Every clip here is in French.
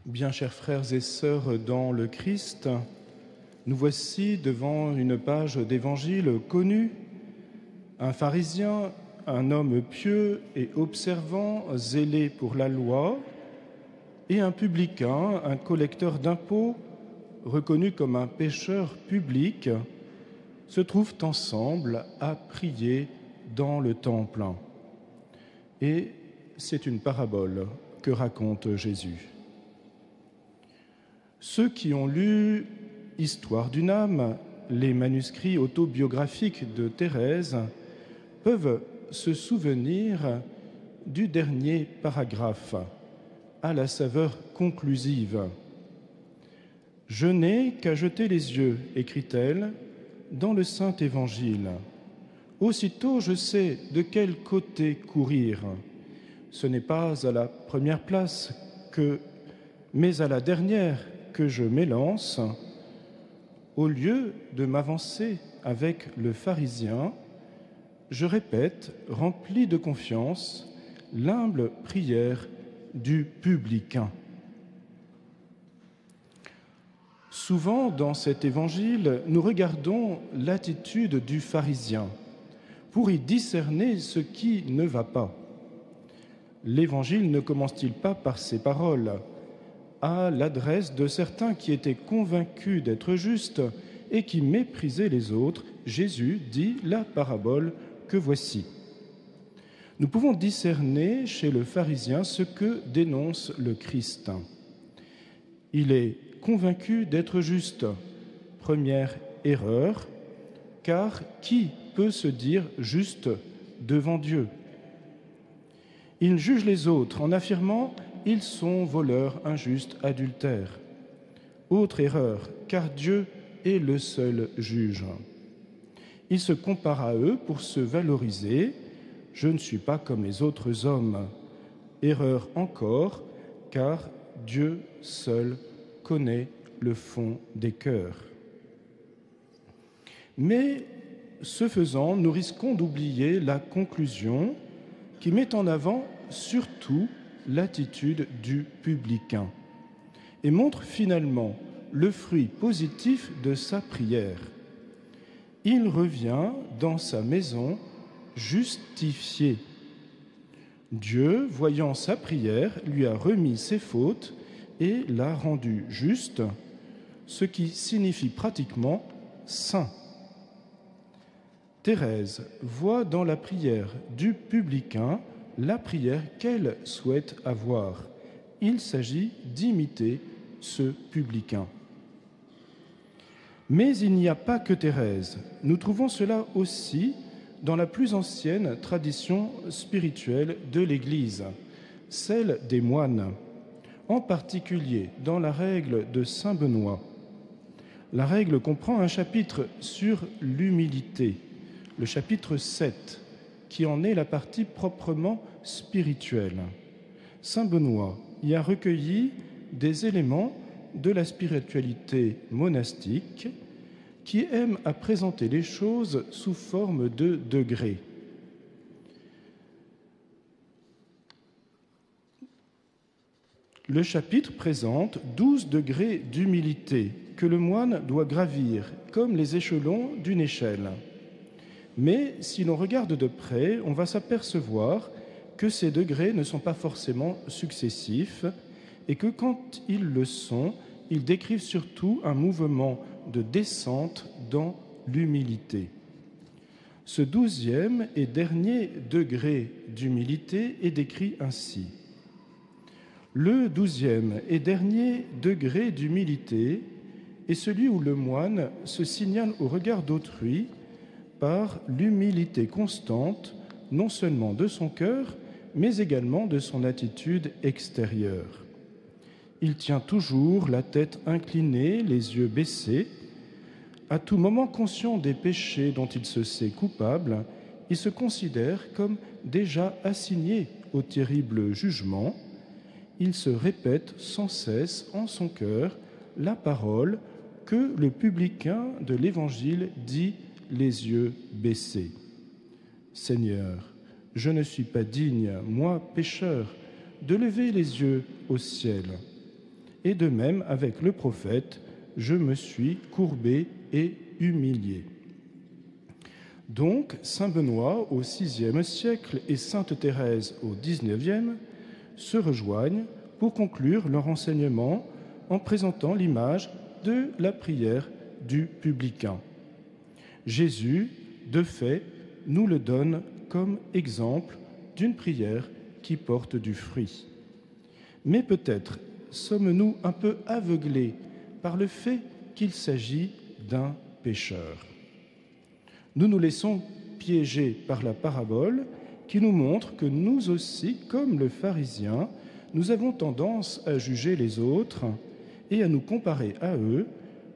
Bien, chers frères et sœurs dans le Christ, nous voici devant une page d'évangile connue. Un pharisien, un homme pieux et observant, zélé pour la loi, et un publicain, un collecteur d'impôts, reconnu comme un pécheur public, se trouvent ensemble à prier dans le temple. Et c'est une parabole que raconte Jésus. Ceux qui ont lu Histoire d'une âme, les manuscrits autobiographiques de Thérèse, peuvent se souvenir du dernier paragraphe, à la saveur conclusive. « Je n'ai qu'à jeter les yeux, écrit-elle, dans le Saint Évangile. Aussitôt je sais de quel côté courir. Ce n'est pas à la première place mais à la dernière que je m'élance. Au lieu de m'avancer avec le pharisien, je répète, rempli de confiance, l'humble prière du publicain. » Souvent, dans cet évangile, nous regardons l'attitude du pharisien pour y discerner ce qui ne va pas. L'évangile ne commence-t-il pas par ces paroles à l'adresse de certains qui étaient convaincus d'être justes et qui méprisaient les autres? Jésus dit la parabole que voici. Nous pouvons discerner chez le pharisien ce que dénonce le Christ. Il est convaincu d'être juste. Première erreur, car qui peut se dire juste devant Dieu? Il juge les autres en affirmant « ils sont voleurs, injustes, adultères ». Autre erreur, car Dieu est le seul juge. Il se compare à eux pour se valoriser. « Je ne suis pas comme les autres hommes ». Erreur encore, car Dieu seul connaît le fond des cœurs. Mais, ce faisant, nous risquons d'oublier la conclusion qui met en avant surtout l'attitude du publicain et montre finalement le fruit positif de sa prière. Il revient dans sa maison justifié. Dieu, voyant sa prière, lui a remis ses fautes et l'a rendu juste, ce qui signifie pratiquement saint. Thérèse voit dans la prière du publicain la prière qu'elle souhaite avoir. Il s'agit d'imiter ce publicain. Mais il n'y a pas que Thérèse. Nous trouvons cela aussi dans la plus ancienne tradition spirituelle de l'Église, celle des moines, en particulier dans la règle de saint Benoît. La règle comprend un chapitre sur l'humilité, le chapitre 7, qui en est la partie proprement spirituelle. Saint Benoît y a recueilli des éléments de la spiritualité monastique qui aime à présenter les choses sous forme de degrés. Le chapitre présente 12 degrés d'humilité que le moine doit gravir comme les échelons d'une échelle. Mais si l'on regarde de près, on va s'apercevoir que ces degrés ne sont pas forcément successifs et que quand ils le sont, ils décrivent surtout un mouvement de descente dans l'humilité. Ce 12e et dernier degré d'humilité est décrit ainsi. Le 12e et dernier degré d'humilité est celui où le moine se signale au regard d'autrui par l'humilité constante, non seulement de son cœur, mais également de son attitude extérieure. Il tient toujours la tête inclinée, les yeux baissés. À tout moment conscient des péchés dont il se sait coupable, il se considère comme déjà assigné au terrible jugement. Il se répète sans cesse en son cœur la parole que le publicain de l'Évangile dit les yeux baissés. « Seigneur, je ne suis pas digne, moi pécheur, de lever les yeux au ciel et de même avec le prophète, je me suis courbé et humilié. Donc, saint Benoît au VIe siècle et sainte Thérèse au XIXe se rejoignent pour conclure leur enseignement en présentant l'image de la prière du publicain. Jésus, de fait, nous le donne comme exemple d'une prière qui porte du fruit. Mais peut-être sommes-nous un peu aveuglés par le fait qu'il s'agit d'un pécheur. Nous nous laissons piéger par la parabole qui nous montre que nous aussi, comme le pharisien, nous avons tendance à juger les autres et à nous comparer à eux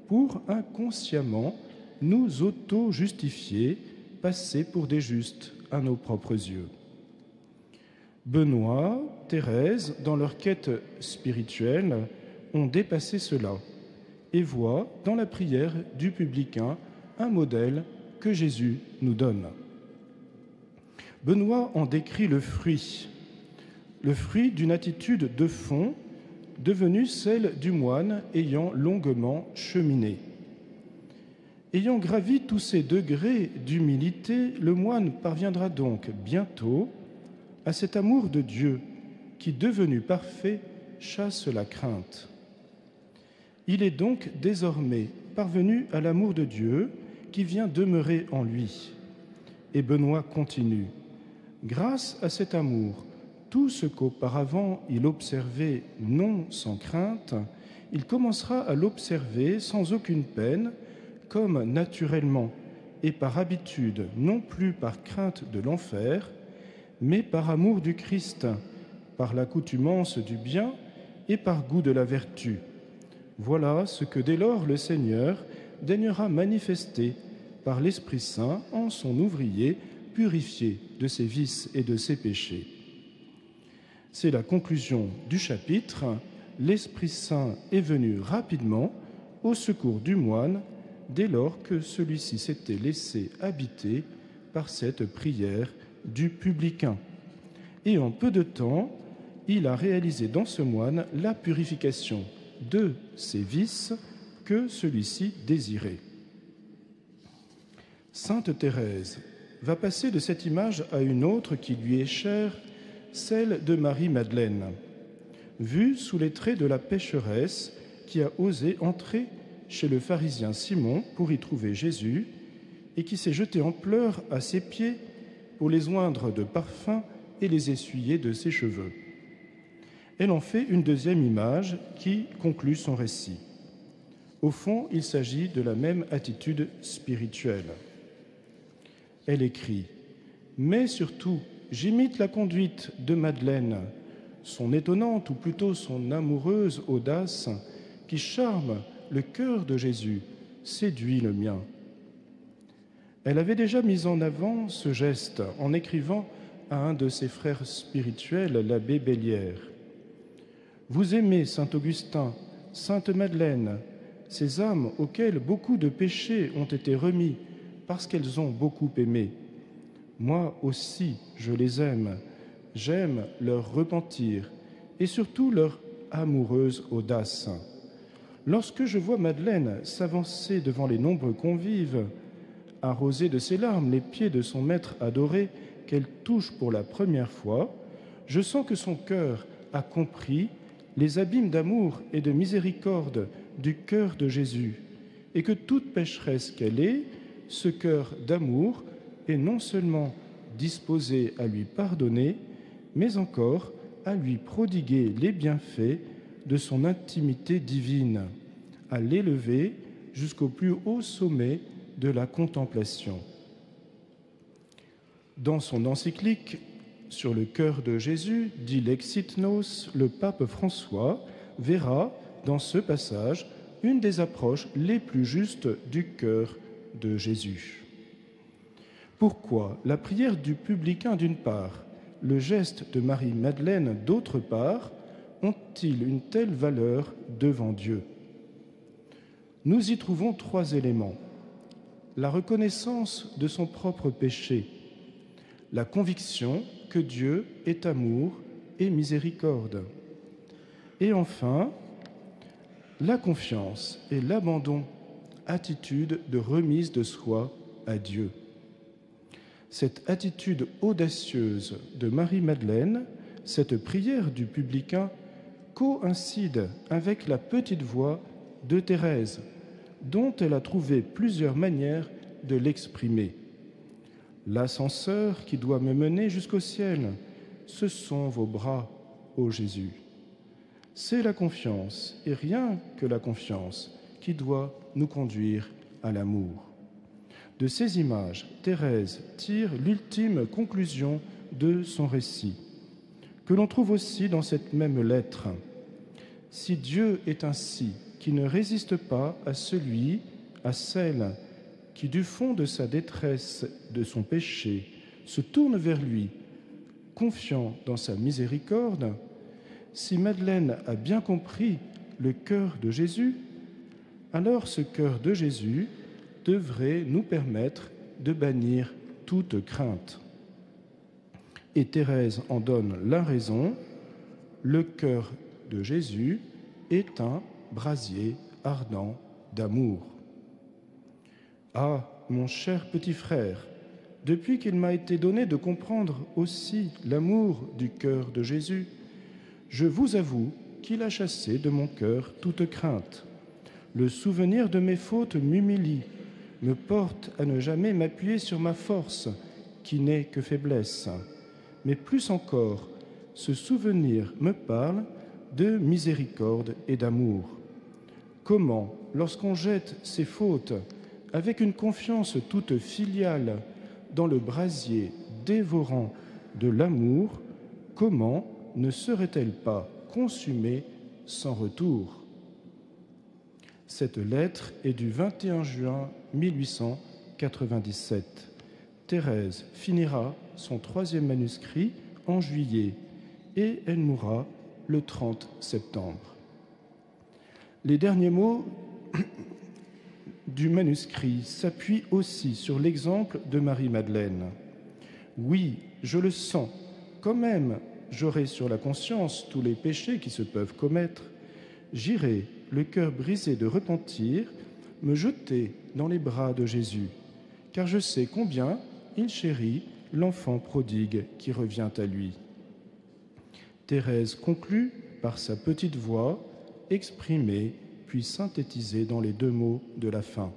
pour inconsciemment nous auto-justifier, passer pour des justes à nos propres yeux. Benoît, Thérèse, dans leur quête spirituelle, ont dépassé cela et voient dans la prière du publicain un modèle que Jésus nous donne. Benoît en décrit le fruit d'une attitude de fond devenue celle du moine ayant longuement cheminé. Ayant gravi tous ces degrés d'humilité, le moine parviendra donc bientôt à cet amour de Dieu qui, devenu parfait, chasse la crainte. Il est donc désormais parvenu à l'amour de Dieu qui vient demeurer en lui. Et Benoît continue. Grâce à cet amour, tout ce qu'auparavant il observait non sans crainte, il commencera à l'observer sans aucune peine, comme naturellement et par habitude, non plus par crainte de l'enfer, mais par amour du Christ, par l'accoutumance du bien et par goût de la vertu. Voilà ce que dès lors le Seigneur daignera manifester par l'Esprit Saint en son ouvrier purifié de ses vices et de ses péchés. C'est la conclusion du chapitre. L'Esprit Saint est venu rapidement au secours du moine dès lors que celui-ci s'était laissé habiter par cette prière du publicain. Et en peu de temps, il a réalisé dans ce moine la purification de ses vices que celui-ci désirait. Sainte Thérèse va passer de cette image à une autre qui lui est chère, celle de Marie-Madeleine, vue sous les traits de la pécheresse qui a osé entrer chez le pharisien Simon pour y trouver Jésus et qui s'est jetée en pleurs à ses pieds pour les oindre de parfum et les essuyer de ses cheveux. Elle en fait une deuxième image qui conclut son récit. Au fond, il s'agit de la même attitude spirituelle. Elle écrit « Mais surtout, j'imite la conduite de Madeleine, son étonnante ou plutôt son amoureuse audace qui charme le cœur de Jésus, séduit le mien. » Elle avait déjà mis en avant ce geste en écrivant à un de ses frères spirituels, l'abbé Bellière. « Vous aimez saint Augustin, sainte Madeleine, ces âmes auxquelles beaucoup de péchés ont été remis parce qu'elles ont beaucoup aimé. Moi aussi, je les aime. J'aime leur repentir et surtout leur amoureuse audace. Lorsque je vois Madeleine s'avancer devant les nombreux convives, arroser de ses larmes les pieds de son maître adoré qu'elle touche pour la première fois, je sens que son cœur a compris les abîmes d'amour et de miséricorde du cœur de Jésus, et que toute pécheresse qu'elle est, ce cœur d'amour est non seulement disposé à lui pardonner, mais encore à lui prodiguer les bienfaits de son intimité divine, à l'élever jusqu'au plus haut sommet de la contemplation. Dans son encyclique sur le cœur de Jésus, dit Lexit Nos, le pape François verra dans ce passage une des approches les plus justes du cœur de Jésus. Pourquoi la prière du publicain d'une part, le geste de Marie-Madeleine d'autre part, ont-ils une telle valeur devant Dieu? Nous y trouvons trois éléments. La reconnaissance de son propre péché, la conviction que Dieu est amour et miséricorde, et enfin, La confiance et l'abandon, attitude de remise de soi à Dieu. Cette attitude audacieuse de Marie-Madeleine, cette prière du publicain, coïncide avec la petite voix de Thérèse, dont elle a trouvé plusieurs manières de l'exprimer. L'ascenseur qui doit me mener jusqu'au ciel, ce sont vos bras, ô Jésus. C'est la confiance, et rien que la confiance, qui doit nous conduire à l'amour. De ces images, Thérèse tire l'ultime conclusion de son récit, que l'on trouve aussi dans cette même lettre. Si Dieu est ainsi, qui ne résiste pas à celui, à celle qui, du fond de sa détresse, de son péché, se tourne vers lui, confiant dans sa miséricorde, si Madeleine a bien compris le cœur de Jésus, alors ce cœur de Jésus devrait nous permettre de bannir toute crainte. Et Thérèse en donne la raison, le cœur de Jésus est un brasier ardent d'amour. Ah, mon cher petit frère, depuis qu'il m'a été donné de comprendre aussi l'amour du cœur de Jésus, je vous avoue qu'il a chassé de mon cœur toute crainte. Le souvenir de mes fautes m'humilie, me porte à ne jamais m'appuyer sur ma force, qui n'est que faiblesse. Mais plus encore, ce souvenir me parle de miséricorde et d'amour. Comment, lorsqu'on jette ses fautes avec une confiance toute filiale dans le brasier dévorant de l'amour, comment ne serait-elle pas consumée sans retour ? Cette lettre est du 21 juin 1897. Thérèse finira son 3e manuscrit en juillet et elle mourra le 30 septembre. Les derniers mots du manuscrit s'appuient aussi sur l'exemple de Marie-Madeleine. Oui, je le sens, quand même j'aurai sur la conscience tous les péchés qui se peuvent commettre, j'irai, le cœur brisé de repentir, me jeter dans les bras de Jésus, car je sais combien il chérit l'enfant prodigue qui revient à lui. Thérèse conclut par sa petite voix, exprimée puis synthétisée dans les 2 mots de la fin.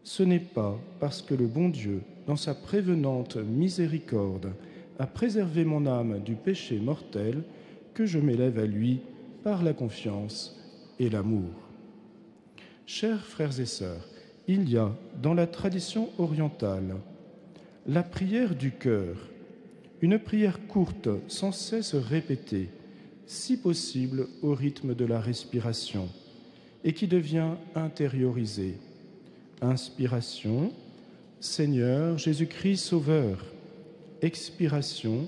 Ce n'est pas parce que le bon Dieu, dans sa prévenante miséricorde, a préservé mon âme du péché mortel que je m'élève à lui par la confiance et l'amour. Chers frères et sœurs, il y a dans la tradition orientale la prière du cœur, une prière courte sans cesse répétée, si possible au rythme de la respiration, et qui devient intériorisée. Inspiration, Seigneur Jésus-Christ Sauveur. Expiration,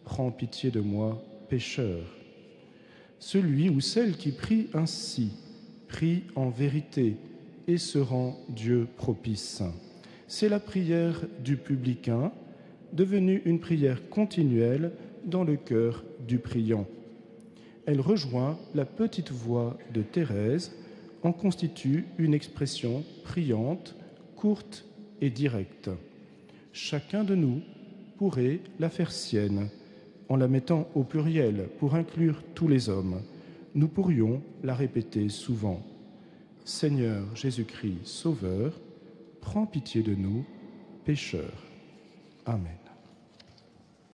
prends pitié de moi, pécheur. Celui ou celle qui prie ainsi, prie en vérité et se rend Dieu propice. C'est la prière du publicain, devenue une prière continuelle dans le cœur du priant. Elle rejoint la petite voix de Thérèse, en constitue une expression priante, courte et directe. Chacun de nous pourrait la faire sienne, en la mettant au pluriel pour inclure tous les hommes. Nous pourrions la répéter souvent. Seigneur Jésus-Christ, Sauveur, prends pitié de nous, pécheurs. Amen.